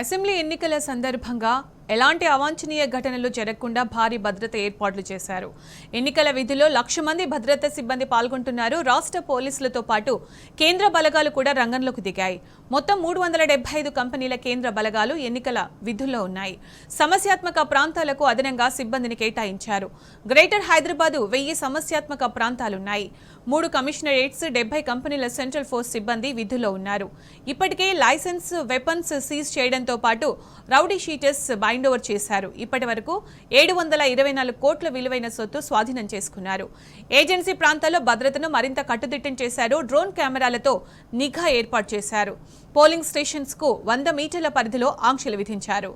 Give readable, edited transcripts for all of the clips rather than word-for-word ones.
Assembly ఎన్నికల సందర్భంగా ఎలాంటి అవాంఛనీయ ఘటనలు జరగకుండా భారీ భద్రత ఏర్పాట్లు చేశారు. ఎన్నికల విధుల్లో 1,00,000 మంది భద్రతా సిబ్బంది పాల్గొంటున్నారు. రాష్ట్ర పోలీసులతో పాటు కేంద్ర బలగాలు కూడా రంగంలోకి దిగాయి. మొత్తం 375 కంపెనీల కేంద్ర బలగాలు ఎన్నికల విధుల్లో ఉన్నాయి. సమస్యాత్మక ప్రాంతాలకు అదనంగా సిబ్బందిని కేటాయించారు. గ్రేటర్ హైదరాబాద్ 1000 సమస్యాత్మక ప్రాంతాలున్నాయి. 3 కమిషనరేట్స్, 70 కంపెనీల సెంట్రల్ ఫోర్స్ సిబ్బంది విధుల్లో ఉన్నారు. ఇప్పటికే లైసెన్స్ వెపన్స్ సీజ్ చేయడంతో పాటు రౌడీ షీటర్స్ బైండ్ ఓవర్ చేశారు. ఇప్పటి వరకు 724 కోట్ల విలువైన సొత్తు స్వాధీనం చేసుకున్నారు. ఏజెన్సీ ప్రాంతాల్లో భద్రతను మరింత కట్టుదిట్టం చేశారు. డ్రోన్ కెమెరాలతో నిఘా ఏర్పాటు చేశారు. పోలింగ్ స్టేషన్స్ కు 100 మీటర్ల పరిధిలో ఆంక్షలు విధించారు.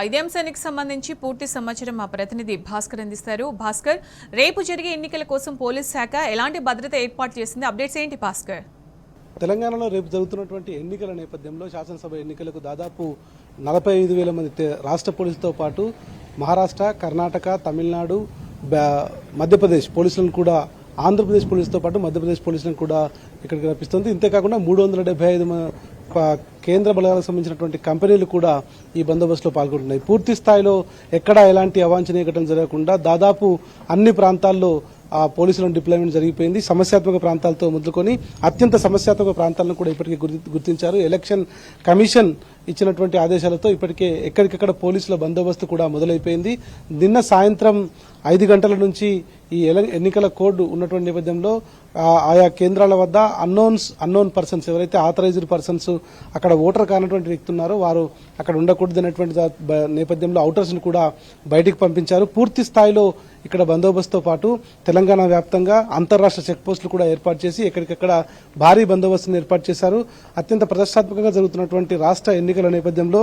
ఇదే అంశానికి సంబంధించి పూర్తి సమాచారం మా ప్రతినిధి భాస్కర్ అందిస్తారు. భాస్కర్, రేపు జరిగే ఎన్నికల కోసం పోలీస్ శాఖ ఎలాంటి భద్రత ఏర్పాటు చేసింది? అప్డేట్స్ ఏంటి భాస్కర్? తెలంగాణలో రేపు జరుగుతున్నటువంటి ఎన్నికల నేపథ్యంలో శాసనసభ ఎన్నికలకు దాదాపు 45,000 మంది రాష్ట్ర పోలీసులతో పాటు మహారాష్ట్ర, కర్ణాటక, తమిళనాడు, మధ్యప్రదేశ్ పోలీసులను కూడా, ఆంధ్రప్రదేశ్ పోలీసులతో పాటు మధ్యప్రదేశ్ పోలీసులను కూడా ఇక్కడికి రప్పిస్తుంది. ఇంతేకాకుండా 375 కేంద్ర బలగాలకు సంబంధించినటువంటి కంపెనీలు కూడా ఈ బందోబస్తులో పాల్గొంటున్నాయి. పూర్తి స్థాయిలో ఎక్కడా ఎలాంటి అవాంఛనీయ ఘటన జరగకుండా దాదాపు అన్ని ప్రాంతాల్లో పోలీసులను డిప్లాయ్మెంట్ జరిగిపోయింది. సమస్యాత్మక ప్రాంతాలతో మొదలుకొని అత్యంత సమస్యాత్మక ప్రాంతాలను కూడా ఇప్పటికే గుర్తించారు. ఎలక్షన్ కమిషన్ ఇచ్చినటువంటి ఆదేశాలతో ఇప్పటికే ఎక్కడికక్కడ పోలీసుల బందోబస్తు కూడా మొదలైపోయింది. నిన్న సాయంత్రం 5 గంటల నుంచి ఈ ఎన్నికల కోడ్ ఉన్నటువంటి నేపథ్యంలో ఆయా కేంద్రాల వద్ద అన్నోన్ పర్సన్స్, ఎవరైతే ఆథరైజ్డ్ పర్సన్స్ అక్కడ ఓటర్ కానటువంటి వ్యక్తి ఉన్నారో వారు అక్కడ ఉండకూడదనేటువంటి నేపథ్యంలో ఔటర్స్ ను కూడా బయటికి పంపించారు. పూర్తి స్థాయిలో ఇక్కడ బందోబస్తుతో పాటు తెలంగాణ వ్యాప్తంగా అంతర్రాష్ట్ర చెక్ పోస్టులు కూడా ఏర్పాటు చేసి ఎక్కడికక్కడ భారీ బందోబస్తును ఏర్పాటు చేశారు. అత్యంత ప్రతిష్టాత్మకంగా జరుగుతున్నటువంటి రాష్ట్ర ఎన్నికల నేపథ్యంలో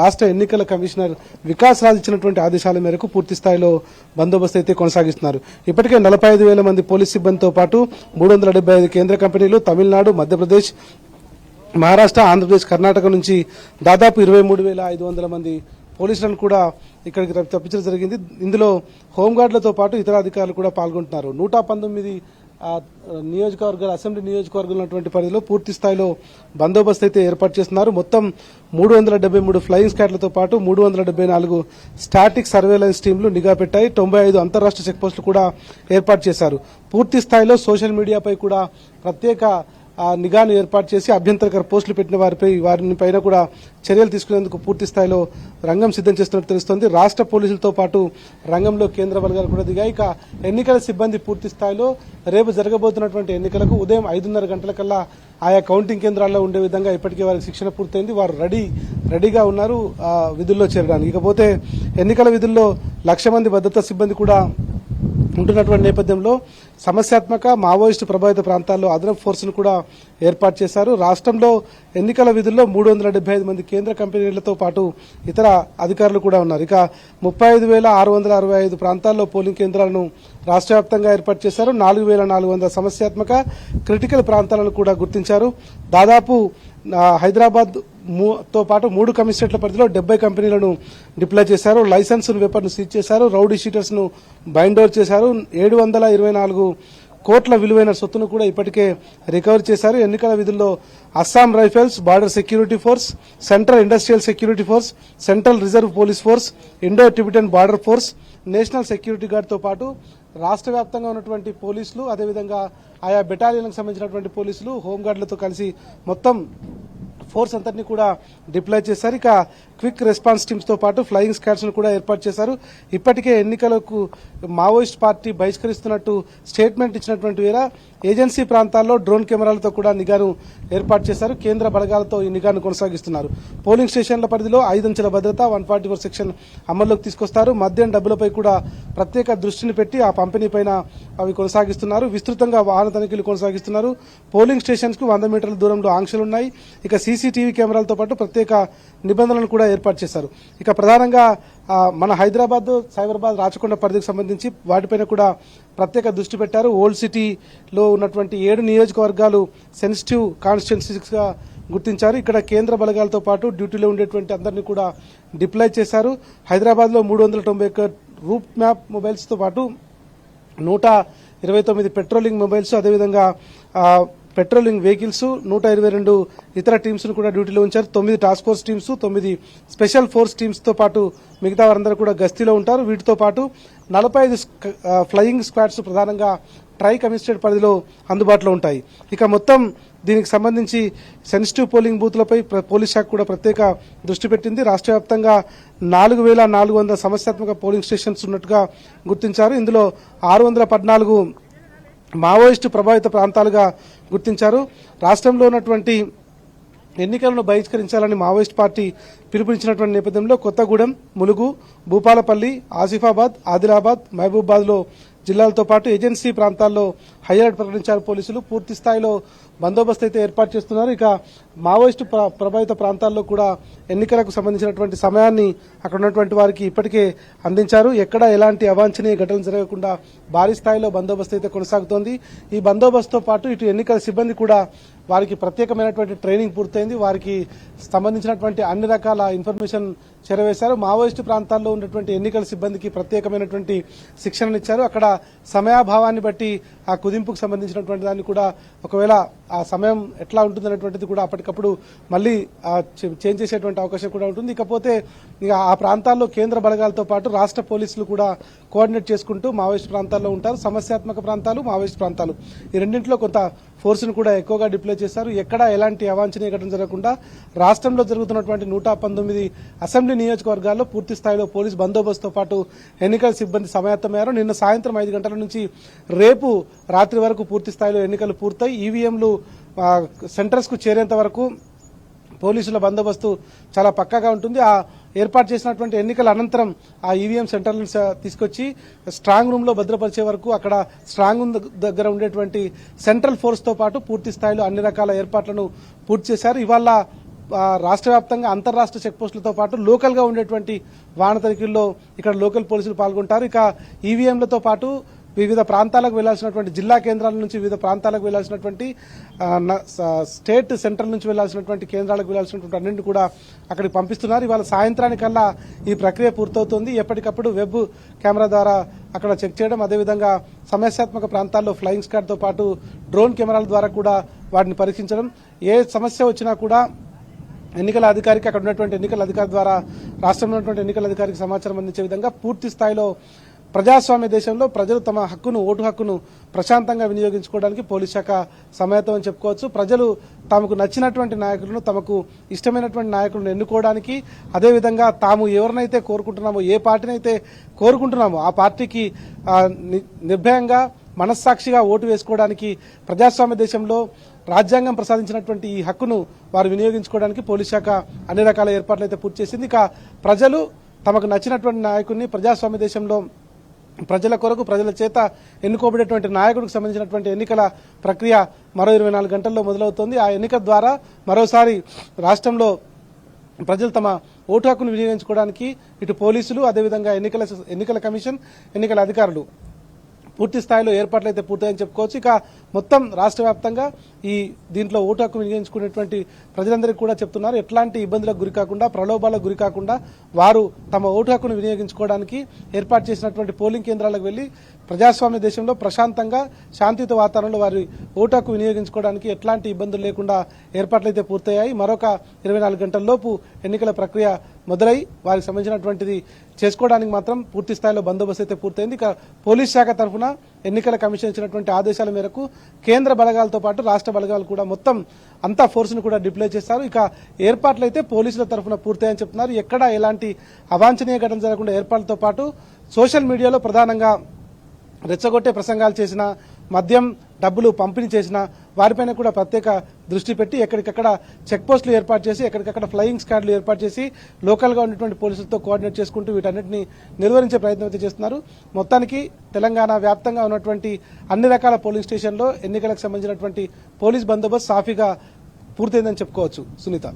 రాష్ట్ర ఎన్నికల కమిషనర్ వికాస్ రాజ్ ఇచ్చినటువంటి ఆదేశాల మేరకు పూర్తి స్థాయిలో బందోబస్తు అయితే కొనసాగిస్తున్నారు. ఇప్పటికే 45,000 మంది పోలీస్ సిబ్బందితో పాటు 375 కేంద్ర కంపెనీలు తమిళనాడు, మధ్యప్రదేశ్, మహారాష్ట్ర, ఆంధ్రప్రదేశ్, కర్ణాటక నుంచి దాదాపు 23,500 మంది పోలీసులను కూడా ఇక్కడికి తప్పించడం జరిగింది. ఇందులో హోంగార్డులతో పాటు ఇతర అధికారులు కూడా పాల్గొంటున్నారు. 119 నియోజకవర్గాలు, అసెంబ్లీ నియోజకవర్గాలు ఉన్నటువంటి పరిధిలో పూర్తి స్థాయిలో బందోబస్తు అయితే ఏర్పాటు చేస్తున్నారు. మొత్తం 373 ఫ్లయింగ్ స్క్వాడ్లతో పాటు 374 స్టాటిక్ సర్వేలెన్స్ టీంలు నిఘా పెట్టాయి. 95 అంతర్రాష్ట్ర చెక్ పోస్టులు కూడా ఏర్పాటు చేశారు. పూర్తి స్థాయిలో సోషల్ మీడియాపై కూడా ప్రత్యేక నిఘాను ఏర్పాటు చేసి అభ్యంతరకర పోస్టులు పెట్టిన వారిని పైన కూడా చర్యలు తీసుకునేందుకు పూర్తి స్థాయిలో రంగం సిద్ధం చేస్తున్నట్టు తెలుస్తోంది. రాష్ట్ర పోలీసులతో పాటు రంగంలో కేంద్ర బలగాలు కూడా దిగాయి. ఇక ఎన్నికల సిబ్బంది పూర్తి స్థాయిలో రేపు జరగబోతున్నటువంటి ఎన్నికలకు ఉదయం 5:30 గంటలకల్లా ఆయా కౌంటింగ్ కేంద్రాల్లో ఉండే విధంగా ఇప్పటికే వారికి శిక్షణ పూర్తయింది. వారు రెడీగా ఉన్నారు విధుల్లో చేరడానికి. ఇకపోతే ఎన్నికల విధుల్లో 1,00,000 మంది భద్రతా సిబ్బంది కూడా ఉంటున్నటువంటి నేపథ్యంలో సమస్యాత్మక మావోయిస్టు ప్రభావిత ప్రాంతాల్లో అదనపు ఫోర్సును కూడా ఏర్పాటు చేశారు. రాష్ట్రంలో ఎన్నికల విధుల్లో 375 మంది కేంద్ర కంపెనీలతో పాటు ఇతర అధికారులు కూడా ఉన్నారు. ఇక 35,665 ప్రాంతాల్లో పోలింగ్ కేంద్రాలను రాష్ట్ర వ్యాప్తంగా ఏర్పాటు చేశారు. 4,400 సమస్యాత్మక క్రిటికల్ ప్రాంతాలను కూడా గుర్తించారు. దాదాపు హైదరాబాద్ తో పాటు 3 కమిషనరేట్ల పరిధిలో 70 కంపెనీలను డిప్లాయ్ చేశారు. లైసెన్స్ వెపన్ సీజ్ చేశారు. రౌడీ షీటర్స్ ను బైండ్ ఓవర్ చేశారు. 724 కోట్ల విలువైన సొత్తును కూడా ఇప్పటికే రికవర్ చేశారు. ఎన్నికల విధుల్లో Assam rifles, border security force, central industrial security force, central reserve police force, Indo Tibetan border force, national security guard తో పాటు రాష్ట్ర వ్యాప్తంగా ఉన్నటువంటి పోలీసులు, అదేవిధంగా ఆయా బెటాలియన్లకు సంబంధించినటువంటి పోలీసులు, హోంగార్డులతో కలిసి మొత్తం ఫోర్స్ అంతటినీ కూడా డిప్లాయ్ చేశారు. ఇక క్విక్ రెస్పాన్స్ టీమ్స్ తో పాటు ఫ్లయింగ్ స్క్వాడ్స్ ను కూడా ఏర్పాటు చేశారు. ఇప్పటికే ఎన్నికలకు మావోయిస్ట్ పార్టీ బహిష్కరిస్తున్నట్టు స్టేట్మెంట్ ఇచ్చినటువంటి వేళ ఏజెన్సీ ప్రాంతాల్లో డ్రోన్ కెమెరాలతో కూడా నిఘాను ఏర్పాటు చేశారు. కేంద్ర బలగాలతో ఈ నిఘాను కొనసాగిస్తున్నారు. పోలింగ్ స్టేషన్ల పరిధిలో 5 అంచెల భద్రత 144 సెక్షన్ అమల్లోకి తీసుకొస్తారు. మద్యం డబ్బులపై కూడా ప్రత్యేక దృష్టిని పెట్టి ఆ పంపిణీ పైన అవి కొనసాగిస్తున్నారు. విస్తృతంగా వాహన తనిఖీలు కొనసాగిస్తున్నారు. పోలింగ్ స్టేషన్స్ కు 100 మీటర్ల దూరంలో ఆంక్షలున్నాయి. ఇక సీసీటీవీ కెమెరాలతో పాటు ప్రత్యేక నిబంధనలను కూడా ఏర్పాటు చేశారు. ఇక ప్రధానంగా మన హైదరాబాద్, సైబరాబాద్, రాచకొండ పరిధికి సంబంధించి వాటిపైన కూడా ప్రత్యేక దృష్టి పెట్టారు. ఓల్డ్ సిటీలో ఉన్నటువంటి 7 నియోజకవర్గాలు సెన్సిటివ్ కాన్స్టిట్యున్సీస్ గా గుర్తించారు. ఇక్కడ కేంద్ర బలగాలతో పాటు డ్యూటీలో ఉండేటువంటి అందరినీ కూడా డిప్లాయ్ చేశారు. హైదరాబాద్ లో 391 రూట్ మ్యాప్ మొబైల్స్ తో పాటు 129 పెట్రోలింగ్ మొబైల్స్, అదేవిధంగా పెట్రోలింగ్ వెహికల్స్, 122 ఇతర టీమ్స్ ను కూడా డ్యూటీలో ఉంచారు. 9 task force teams, 9 special force teams తో పాటు మిగతా వారందరూ కూడా గస్తీలో ఉంటారు. వీటితో పాటు 45 ఫ్లయింగ్ స్క్వాడ్స్ ప్రధానంగా ట్రై కమిషనరేట్ పరిధిలో అందుబాటులో ఉంటాయి. ఇక మొత్తం దీనికి సంబంధించి సెన్సిటివ్ పోలింగ్ బూత్లపై పోలీస్ శాఖ కూడా ప్రత్యేక దృష్టి పెట్టింది. రాష్ట్ర వ్యాప్తంగా 4400 సమస్యాత్మక పోలింగ్ స్టేషన్స్ ఉన్నట్టుగా గుర్తించారు. ఇందులో 614 మావోయిస్టు ప్రభావిత ప్రాంతాలుగా గుర్తించారు. రాష్ట్రంలో ఉన్నటువంటి ఎన్నికలను బహిష్కరించాలని మావోయిస్ట్ పార్టీ పిలుపునిచ్చినటువంటి నేపథ్యంలో కొత్తగూడెం, ములుగు, భూపాలపల్లి, ఆసిఫాబాద్, ఆదిలాబాద్, మహబూబాబాద్ లో జిల్లాలతో పాటు ఏజెన్సీ ప్రాంతాల్లో హై అలర్ట్ ప్రకటించారు పోలీసులు. పూర్తి స్థాయిలో బందోబస్తు అయితే ఏర్పాటు చేస్తున్నారు. ఇక మావోయిస్టు ప్రభావిత ప్రాంతాల్లో కూడా ఎన్నికలకు సంబంధించినటువంటి సమయాన్ని అక్కడ ఉన్నటువంటి వారికి ఇప్పటికే అందించారు. ఎక్కడ ఎలాంటి అవాంఛనీయ ఘటనలు జరగకుండా భారీ స్థాయిలో బందోబస్తు అయితే కొనసాగుతోంది. ఈ బందోబస్తుతో పాటు ఇటు ఎన్నికల సిబ్బంది కూడా వారికి ప్రత్యేకమైనటువంటి ట్రైనింగ్ పూర్తయింది. వారికి సంబంధించినటువంటి అన్ని రకాల ఇన్ఫర్మేషన్ చేరవేశారు. మావోయిస్టు ప్రాంతాల్లో ఉన్నటువంటి ఎన్నికల సిబ్బందికి ప్రత్యేకమైనటువంటి శిక్షణనిచ్చారు. అక్కడ సమయాభావాన్ని బట్టి ఆ కుదింపుకు సంబంధించినటువంటి దాన్ని కూడా ఒకవేళ ఆ సమయం ఎట్లా ఉంటుందనేటువంటిది కూడా అప్పటికప్పుడు మళ్ళీ చేంజ్ చేసేటువంటి అవకాశం కూడా ఉంటుంది. ఇకపోతే ఇక ఆ ప్రాంతాల్లో కేంద్ర బలగాలతో పాటు రాష్ట్ర పోలీసులు కూడా కోఆర్డినేట్ చేసుకుంటూ మావోయిస్ట్ ప్రాంతాల్లో ఉంటారు. సమస్యాత్మక ప్రాంతాలు, మావోయిస్ట్ ప్రాంతాలు ఈ రెండింటిలో కొంత ఫోర్స్ను కూడా ఎక్కువగా డిప్లాయ్ చేశారు. ఎక్కడ ఎలాంటి అవాంఛనీయ ఘటన జరగకుండా రాష్ట్రంలో జరుగుతున్నటువంటి 119 అసెంబ్లీ నియోజకవర్గాల్లో పూర్తి స్థాయిలో పోలీస్ బందోబస్తుతో పాటు ఎన్నికల సిబ్బంది సమాయత్తమయ్యారు. నిన్న సాయంత్రం 5 గంటల నుంచి రేపు రాత్రి వరకు పూర్తి స్థాయిలో ఎన్నికలు పూర్తయి ఈవీఎంలు సెంటర్స్ కు చేరేంత వరకు పోలీసుల బందోబస్తు చాలా పక్కాగా ఉంటుంది. ఆ ఏర్పాటు చేసినటువంటి ఎన్నికల అనంతరం ఆ ఈవీఎం సెంటర్లను తీసుకొచ్చి స్ట్రాంగ్ రూమ్ లో భద్రపరిచే వరకు అక్కడ స్ట్రాంగ్ రూమ్ దగ్గర ఉండేటువంటి సెంట్రల్ ఫోర్స్ తో పాటు పూర్తి స్థాయిలో అన్ని రకాల ఏర్పాట్లను పూర్తి చేశారు. ఇవాళ రాష్ట్ర వ్యాప్తంగా అంతర్రాష్ట్ర చెక్ పోస్టులతో పాటు లోకల్ గా ఉండేటువంటి వాహన తనిఖీల్లో ఇక్కడ లోకల్ పోలీసులు పాల్గొంటారు. ఇక ఈవీఎంలతో పాటు వివిధ ప్రాంతాలకు వెళ్లాల్సినటువంటి జిల్లా కేంద్రాల నుంచి వివిధ ప్రాంతాలకు వెళ్లాల్సినటువంటి స్టేట్ సెంట్రల్ నుంచి వెళ్లాల్సినటువంటి కేంద్రాలకు వెళ్లాల్సినటువంటి అన్నింటినీ కూడా అక్కడికి పంపిస్తున్నారు. ఇవాళ సాయంత్రానికల్లా ఈ ప్రక్రియ పూర్తవుతుంది. ఎప్పటికప్పుడు వెబ్ కెమెరా ద్వారా అక్కడ చెక్ చేయడం, అదేవిధంగా సమస్యాత్మక ప్రాంతాల్లో ఫ్లయింగ్ స్క్వాడ్ తో పాటు డ్రోన్ కెమెరాల ద్వారా కూడా వాటిని పరీక్షించడం, ఏ సమస్య వచ్చినా కూడా ఎన్నికల అధికారికి అక్కడ ఉన్నటువంటి ఎన్నికల అధికారి ద్వారా రాష్ట్రంలో ఉన్నటువంటి ఎన్నికల అధికారికి సమాచారం అందించే విధంగా పూర్తి స్థాయిలో ప్రజాస్వామ్య దేశంలో ప్రజలు తమ హక్కును, ఓటు హక్కును ప్రశాంతంగా వినియోగించుకోవడానికి పోలీస్ శాఖ సమాయత్తం అని చెప్పుకోవచ్చు. ప్రజలు తమకు నచ్చినటువంటి నాయకులను, తమకు ఇష్టమైనటువంటి నాయకులను ఎన్నుకోవడానికి, అదేవిధంగా తాము ఎవరినైతే కోరుకుంటున్నామో, ఏ పార్టీనైతే కోరుకుంటున్నామో ఆ పార్టీకి నిర్భయంగా మనస్సాక్షిగా ఓటు వేసుకోవడానికి ప్రజాస్వామ్య దేశంలో రాజ్యాంగం ప్రసాదించినటువంటి ఈ హక్కును వారు వినియోగించుకోవడానికి పోలీస్ శాఖ అన్ని రకాల ఏర్పాట్లు అయితే పూర్తి చేసింది. ఇక ప్రజలు తమకు నచ్చినటువంటి నాయకుడిని ప్రజాస్వామ్య దేశంలో ప్రజల కొరకు ప్రజల చేత ఎన్నుకోబడేటువంటి నాయకుడికి సంబంధించినటువంటి ఎన్నికల ప్రక్రియ మరో 24 గంటల్లో మొదలవుతోంది. ఆ ఎన్నిక ద్వారా మరోసారి రాష్ట్రంలో ప్రజలు తమ ఓటు హక్కును వినియోగించుకోవడానికి ఇటు పోలీసులు, అదేవిధంగా ఎన్నికల కమిషన్, ఎన్నికల అధికారులు పూర్తి స్థాయిలో ఏర్పాట్లు అయితే పూర్తయ్యని చెప్పుకోవచ్చు. ఇక మొత్తం రాష్ట్ర వ్యాప్తంగా ఈ దీంట్లో ఓటు హక్కు వినియోగించుకునేటువంటి ప్రజలందరికీ కూడా చెప్తున్నారు, ఎట్లాంటి ఇబ్బందులకు గురి కాకుండా, ప్రలోభాలకు గురి కాకుండా వారు తమ ఓటు హక్కును వినియోగించుకోవడానికి ఏర్పాటు చేసినటువంటి పోలింగ్ కేంద్రాలకు వెళ్లి ప్రజాస్వామ్య దేశంలో ప్రశాంతంగా శాంతియుత వాతావరణంలో వారి ఓటు హక్కు వినియోగించుకోవడానికి ఎట్లాంటి ఇబ్బందులు లేకుండా ఏర్పాట్లు అయితే పూర్తయ్యాయి. మరొక 24 గంటల లోపు ఎన్నికల ప్రక్రియ మొదలై వారికి సంబంధించినటువంటిది చేసుకోవడానికి మాత్రం పూర్తి స్థాయిలో బందోబస్తు అయితే పూర్తయింది. ఇక పోలీస్ శాఖ తరఫున ఎన్నికల కమిషన్ ఇచ్చినటువంటి ఆదేశాల మేరకు కేంద్ర బలగాలతో పాటు రాష్ట్ర బలగాలు కూడా మొత్తం అంతా ఫోర్స్ను కూడా డిప్లాయ్ చేస్తారు. ఇక ఏర్పాట్లు అయితే పోలీసుల తరఫున పూర్తయ్యని చెప్తున్నారు. ఎక్కడా ఎలాంటి అవాంఛనీయ ఘటన జరగకుండా ఏర్పాట్లతో పాటు సోషల్ మీడియాలో ప్రధానంగా రెచ్చగొట్టే ప్రసంగాలు చేసిన, మద్యం డబ్బులు పంపిణీ చేసిన వారిపైన కూడా ప్రత్యేక దృష్టి పెట్టి ఎక్కడికక్కడ చెక్ పోస్టులు ఏర్పాటు చేసి ఎక్కడికక్కడ ఫ్లయింగ్ స్క్వాడ్లు ఏర్పాటు చేసి లోకల్గా ఉన్నటువంటి పోలీసులతో కోఆర్డినేట్ చేసుకుంటూ వీటన్నిటిని నిర్వహించే ప్రయత్నం అయితే చేస్తున్నారు. మొత్తానికి తెలంగాణ వ్యాప్తంగా ఉన్నటువంటి అన్ని రకాల పోలీస్ స్టేషన్లో ఎన్నికలకు సంబంధించినటువంటి పోలీస్ బందోబస్తు సాఫీగా పూర్తయిందని చెప్పుకోవచ్చు. సునీత.